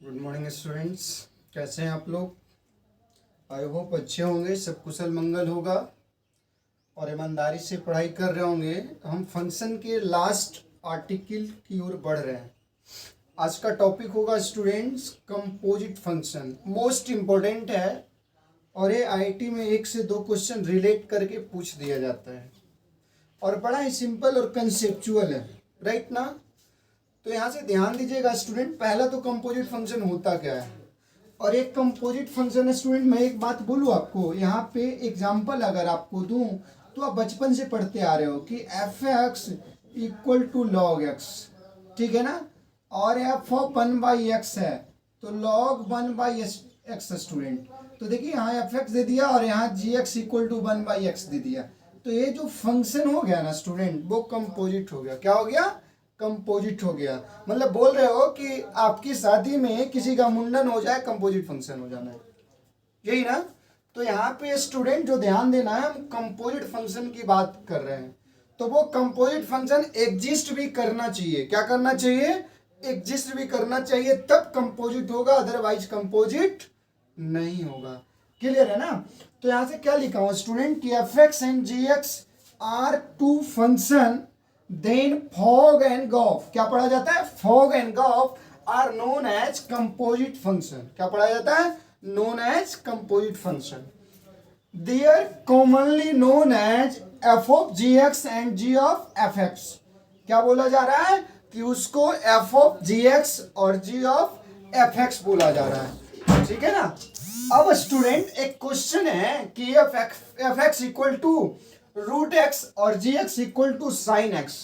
Good morning students. कैसे हैं आप लोग? आई होप अच्छे होंगे, सब कुशल मंगल होगा और ईमानदारी से पढ़ाई कर रहे होंगे। हम फंक्शन के लास्ट आर्टिकल की ओर बढ़ रहे हैं। आज का टॉपिक होगा students composite function. Most important है और ये आईआईटी में 1 से 2 क्वेश्चन रिलेट करके पूछ दिया जाता है और बड़ा ही सिंपल और कंसेप्चुअल है, राइट ना? तो यहाँ से ध्यान दीजिएगा स्टूडेंट। पहला तो कंपोजिट फंक्शन होता क्या है और एक कंपोजिट फंक्शन है स्टूडेंट। मैं एक बात बोलूँ आपको, यहाँ पे एग्जांपल अगर आपको दूं तो आप बचपन से पढ़ते आ रहे हो कि F x equal to log x, ठीक है ना? और एफ ऑफ 1/x है तो लॉग 1/x स्टूडेंट। तो देखिए यहाँ एफ एक्स दे दिया और यहाँ जी एक्स इक्वल टू 1/x दे दिया। तो ये जो फंक्शन हो गया ना स्टूडेंट, वो कंपोजिट हो गया। क्या हो गया? कंपोजिट हो गया। मतलब बोल रहे हो कि आपकी शादी में किसी का मुंडन हो जाए, कंपोजिट फंक्शन हो जाना है, यही ना? तो यहाँ पे स्टूडेंट जो ध्यान देना है, हम कंपोजिट फंक्शन की बात कर रहे हैं। तो वो कंपोजिट फंक्शन एग्जिस्ट भी करना चाहिए। क्या करना चाहिए? एग्जिस्ट भी करना चाहिए, तब कंपोजिट होगा, अदरवाइज कंपोजिट नहीं होगा। क्लियर है ना? तो यहाँ से क्या लिखा हुआ स्टूडेंट कि F x and g x are to function, then fog and gof. क्या पढ़ा जाता है? Fog and gof are known as composite function. क्या पढ़ा जाता है? Known as composite function. They are commonly known as f of g x and g of f x. क्या बोला जा रहा है कि उसको एफ ऑफ जी एक्स और जी ऑफ एफ एक्स बोला जा रहा है, ठीक है ना? अब स्टूडेंट एक क्वेश्चन है कि F x equal to root X और G X equal to sine X,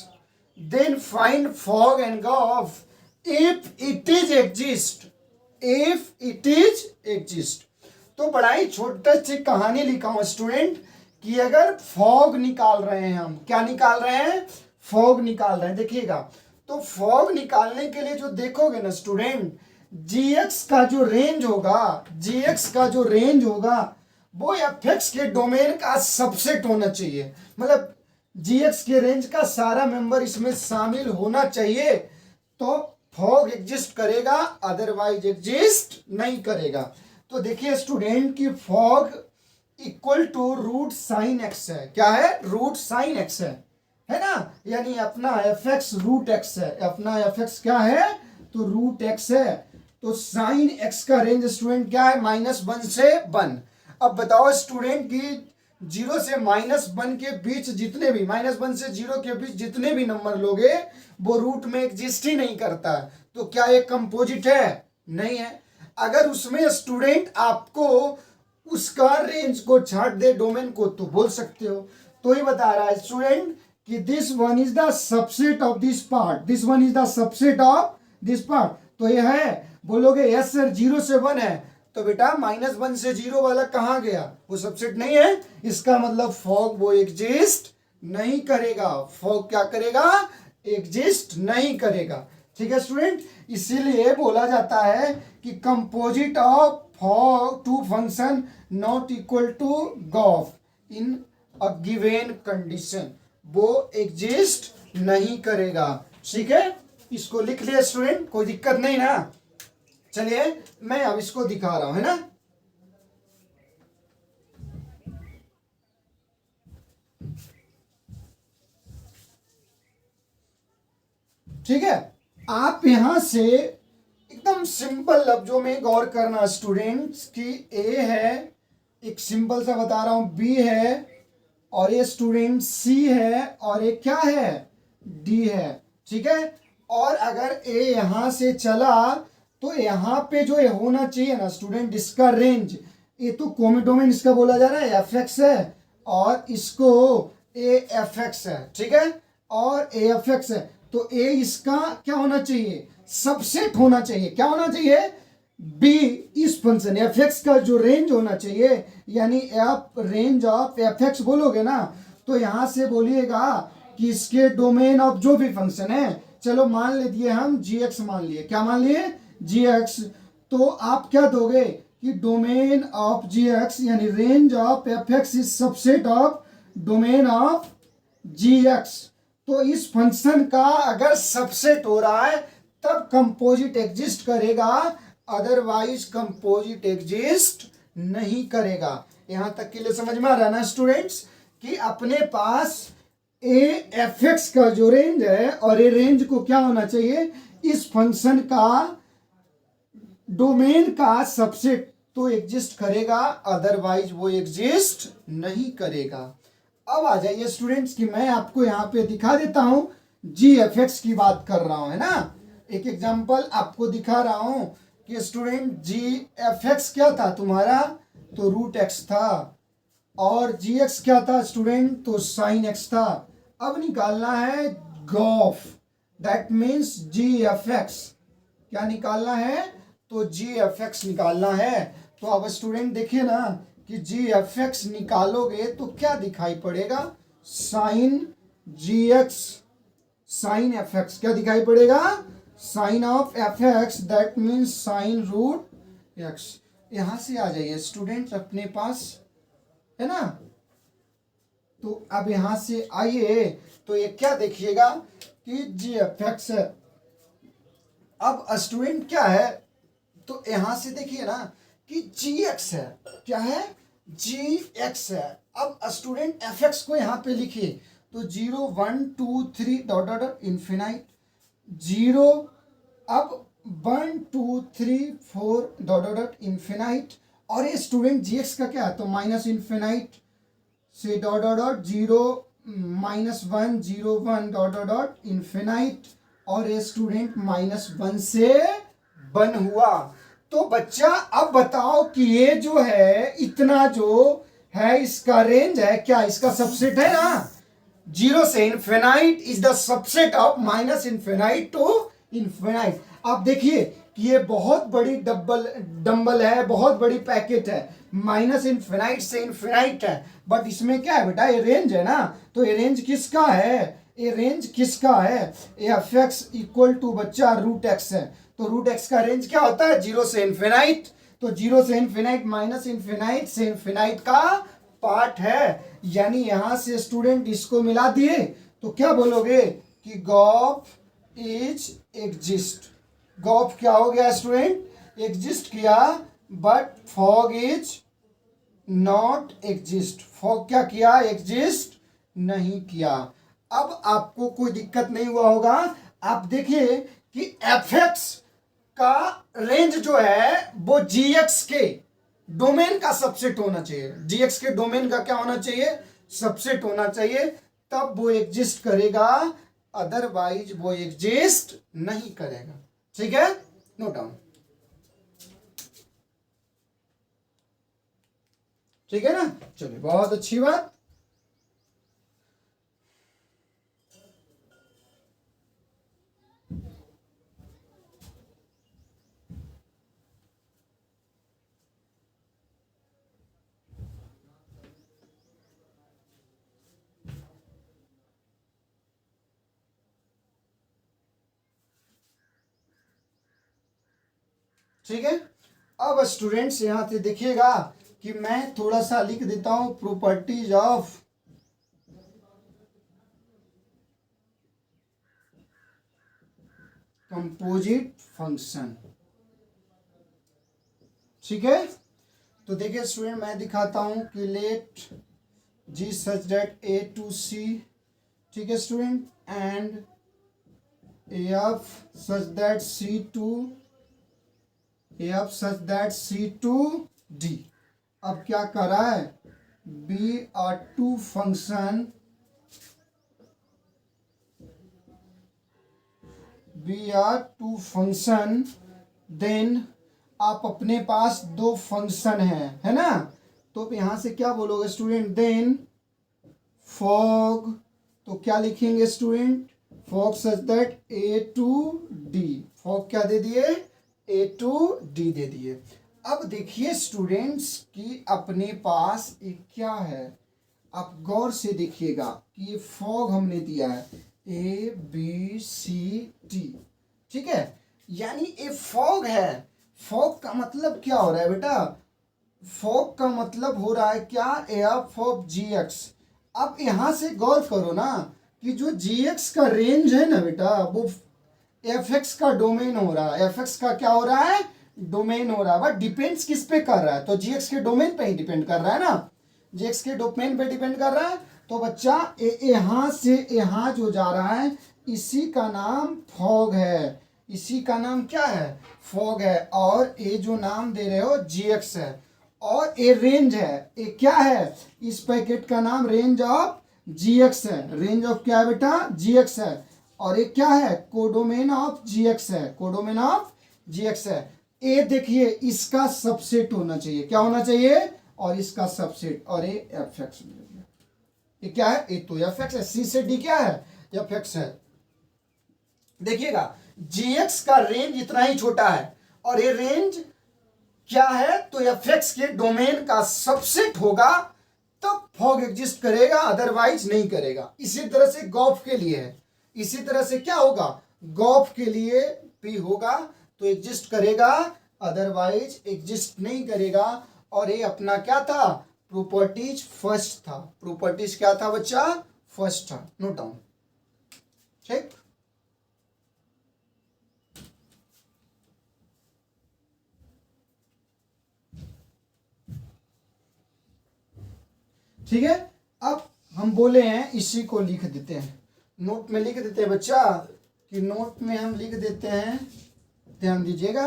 then find fog and gof if it is exist. If it is exist. तो बड़ा ही छोटा सी कहानी लिखा हूं स्टूडेंट कि अगर फॉग निकाल रहे हैं हम, क्या निकाल रहे हैं? फॉग निकाल रहे हैं। देखिएगा, तो फॉग निकालने के लिए जो देखोगे ना स्टूडेंट, जीएक्स का जो रेंज होगा, जीएक्स का जो रेंज होगा वो एफएक्स के डोमेन का सबसेट होना चाहिए। मतलब जीएक्स के रेंज का सारा मेंबर इसमें शामिल होना चाहिए, तो फॉग एग्जिस्ट करेगा, अदरवाइज एग्जिस्ट नहीं करेगा। तो देखिए स्टूडेंट की fog equal to root sine x है। क्या है? रूट साइन एक्स है ना? यानी अपना एफ एक्स रूट एक्स है। अपना एफ एक्स क्या है? तो रूट एक्स है। तो साइन एक्स का रेंज स्टूडेंट क्या है? -1 से 1। अब बताओ स्टूडेंट कि 0 से -1 के बीच जितने भी, -1 से 0 के बीच जितने भी नंबर लोगे वो रूट में एग्जिस्ट ही नहीं करता। तो क्या ये कंपोजिट है? नहीं है। अगर उसमें स्टूडेंट आपको उसका रेंज को छाट दे, डोमेन को, तो बोल सकते हो। तो ही बता रहा है स्टूडेंट कि this one is the subset of this part, this one is the subset of this part. तो ये है। बोलोगे यस सर 0 से 1 है, तो बेटा -1 से 0 वाला कहाँ गया? वो सबसेट नहीं है। इसका मतलब फॉग वो एग्जिस्ट नहीं करेगा। फॉग क्या करेगा? एग्जिस्ट नहीं करेगा। ठीक है स्टूडेंट? इसीलिए बोला जाता है कि composite of fog to function not equal to gof in a given condition, वो एग्जिस्ट नहीं करेगा। ठीक है? इसको लिख लिया स्टूडेंट, कोई दिक्कत नहीं ना? चलिए मैं अब इसको दिखा रहा हूं, है ना? ठीक है? आप यहां से एकदम सिंपल लफ्जों में गौर करना स्टूडेंट्स कि ए है, एक सिंपल सा बता रहा हूं, बी है, और ये स्टूडेंट सी है, और ये क्या है? डी है। ठीक है? और अगर ए यहां से चला तो यहां पे जो ये होना चाहिए ना स्टूडेंट, इसका रेंज, ये तो कोमिडोमेन इसका बोला जा रहा है, एफ एक्स है, और इसको ए एफ एक्स है। ठीक है? और ए एफ एक्स है, तो ए इसका क्या होना चाहिए? सबसेट होना चाहिए। क्या होना चाहिए? बी इस फंक्शन एफ एक्स का जो रेंज होना चाहिए, यानी F range of f x बोलोगे ना, तो यहां से बोलिएगा कि इसके डोमेन ऑफ जो भी फंक्शन है, चलो मान लिए हम जी एक्स मान लिए। क्या मान लिए? G x. तो आप क्या दोगे कि डोमेन ऑफ जी एक्स यानी range of f x is subset of domain of g x. तो इस फंक्शन का अगर सबसेट हो रहा है तब कंपोजिट एग्जिस्ट करेगा, अदरवाइज कंपोजिट एग्जिस्ट नहीं करेगा। यहां तक के लिए समझ में आ रहा है ना स्टूडेंट्स कि अपने पास ए एफ एक्स का जो रेंज है और ये रेंज को क्या होना चाहिए, इस फंक्शन का डोमेन का सबसेट तो एग्जिस्ट करेगा, अदरवाइज वो एग्जिस्ट नहीं करेगा। अब आ जाइए स्टूडेंट्स कि मैं आपको यहां पे दिखा देता हूं, जी एफ एक्स की बात कर रहा हूं, है ना। एक एग्जांपल आपको दिखा रहा हूं कि स्टूडेंट जी एफ एक्स क्या था तुम्हारा, तो रूट एक्स था, और जी एक्स क्या था स्टूडेंट, तो साइन एक्स था। अब निकालना है gof, that means g f x. क्या निकालना है, तो जी एफ एक्स निकालना है। तो अब स्टूडेंट देखिए ना कि जी एफ एक्स निकालोगे तो क्या दिखाई पड़ेगा, sine g x sine f x, क्या दिखाई पड़ेगा, sine of f x, that means sine root x. यहां से आ जाइए स्टूडेंट अपने पास, है ना। तो अब यहां से आइए तो ये क्या देखिएगा कि जी एफ एक्स है। अब स्टूडेंट क्या है, तो यहां से देखिए ना कि जी एक्स है, क्या है, जी एक्स है। अब स्टूडेंट एफ एक्स को यहां पे लिखिए तो 0 1 2 3 डॉट डॉट इन्फिनाइट 0, अब 1 2 3 4 डॉट डॉट इन्फिनाइट। और ये स्टूडेंट जी एक्स का क्या है, तो माइनस इन्फिनाइट से dot dot dot 0 -1 0 1 dot dot dot infinite, और ये स्टूडेंट -1 से 1 हुआ। तो बच्चा अब बताओ कि ये जो है इतना जो है इसका रेंज है क्या, इसका सबसेट है ना। 0 से infinite is the subset of minus infinite to infinite. आप देखिए कि ये बहुत बड़ी डंबल है, बहुत बड़ी पैकेट है, माइनस इन्फिनाइट से इन्फिनाइट है, बट इसमें क्या है बेटा, ये रेंज है ना। तो ये रेंज किसका है, ये रेंज किसका है, एफ एक्स इक्वल टू बच्चा रूट एक्स है। तो रूट एक्स का रेंज क्या होता है, 0 से इन्फिनाइट। तो 0 से इन्फिनाइट माइनस इन्फिनाइट से इन्फिनाइट का पार्ट है, यानी यहां से स्टूडेंट इसको मिला दिए तो क्या बोलोगे कि गॉफ इज एग्जिस्ट। गॉफ क्या हो गया स्टूडेंट, एग्जिस्ट किया, but fog is not exist. Fog क्या किया, एग्जिस्ट नहीं किया। अब आपको कोई दिक्कत नहीं हुआ होगा। आप देखिए कि एफ एक्स का रेंज जो है वो जी एक्स के डोमेन का सबसेट होना चाहिए। जी एक्स के डोमेन का क्या होना चाहिए, सबसेट होना चाहिए, तब वो एग्जिस्ट करेगा, अदरवाइज वो एग्जिस्ट नहीं करेगा। ठीक है, नोट डाउन। ठीक है ना, चलिए बहुत अच्छी बात। ठीक है, अब स्टूडेंट्स यहां से देखिएगा कि मैं थोड़ा सा लिख देता हूं प्रॉपर्टीज ऑफ कंपोजिट फंक्शन। ठीक है, तो देखिए स्टूडेंट मैं दिखाता हूं कि let G such that A to C, ठीक है student, and F such that C to F such that C to D. अब क्या कर रहा है, B R to function, B R to function, then आप अपने पास दो फंक्शन है ना। तो यहां से क्या बोलोगे स्टूडेंट, देन फॉग, तो क्या लिखेंगे student, fog such that A to D. Fog क्या दे दिए, ए टू डी दे दिए। अब देखिए स्टूडेंट्स कि अपने पास एक क्या है, आप गौर से देखिएगा कि ये फॉग हमने दिया है ए बी सी टी। ठीक है, यानी ये फॉग है। फॉग का मतलब क्या हो रहा है बेटा, फॉग का मतलब हो रहा है क्या, एफ ऑफ जी एक्स। अब यहां से गौर करो ना कि जो जी एक्स का रेंज है ना बेटा, वो एफ एक्स का डोमेन हो रहा है। एफ एक्स का क्या हो रहा है, डोमेन हो रहा है, बट डिपेंड्स किस पे कर रहा है, तो जीएक्स के डोमेन पे ही डिपेंड कर रहा है ना, जीएक्स के डोमेन पे डिपेंड कर रहा है। तो बच्चा यहाँ से यहाँ जो जा रहा है इसी का नाम फॉग है, इसी का नाम क्या है, फॉग है। और ये जो नाम दे रहे हो जीएक्स है, और ये रेंज है, ये क्या है, इस पैकेट का नाम रेंज ऑफ जीएक्स है, रेंज ऑफ क्या है बेटा, जीएक्स है। और ये क्या है, कोडोमेन ऑफ जीएक्स है, कोडोमेन ऑफ जीएक्स है। ये देखिए इसका सबसेट होना चाहिए, क्या होना चाहिए, और इसका सबसेट, और ये एफ एक्स, ये क्या है, ये तो एफ एक्स है, सी से डी क्या है, एफ एक्स है। देखिएगा जीएक्स का रेंज इतना ही छोटा है, और ये रेंज क्या है, तो एफ एक्स के डोमेन का सबसेट होगा तब फॉग एग्जिस्ट करेगा, अदरवाइज नहीं करेगा। इसी तरह से गॉफ के लिए है, इसी तरह से क्या होगा, गॉफ के लिए भी होगा तो एग्जिस्ट करेगा, अदरवाइज एग्जिस्ट नहीं करेगा। और ये अपना क्या था, प्रॉपर्टीज फर्स्ट था, प्रॉपर्टीज क्या था बच्चा, फर्स्ट था, नोट डाउन, ठीक। ठीक है, अब हम बोले हैं इसी को लिख देते हैं, नोट में लिख देते हैं बच्चा, कि नोट में हम लिख देते हैं, ध्यान दीजिएगा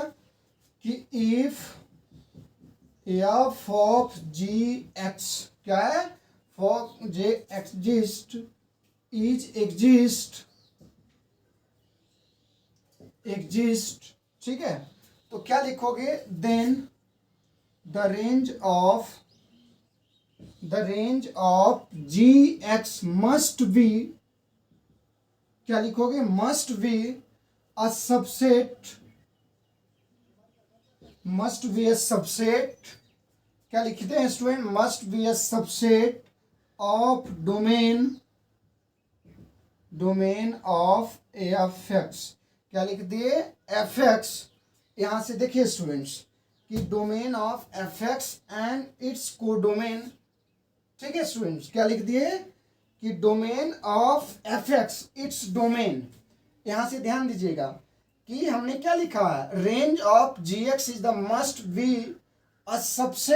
कि if f of g x क्या है, for J exist is exist, ठीक है। तो क्या लिखोगे, then the range of g x must be, क्या लिखोगे, must be a subset, must be a subset, क्या लिखते हैं student, must be a subset of domain of f x, क्या लिख दिए, एफ एक्स। यहां से देखिए स्टूडेंट्स कि domain of f x and its codomain, ठीक है स्टूडेंट्स, क्या लिख दिए कि domain of f x its domain. यहां से ध्यान दीजिएगा कि हमने क्या लिखा है, range of g x is the must be a subset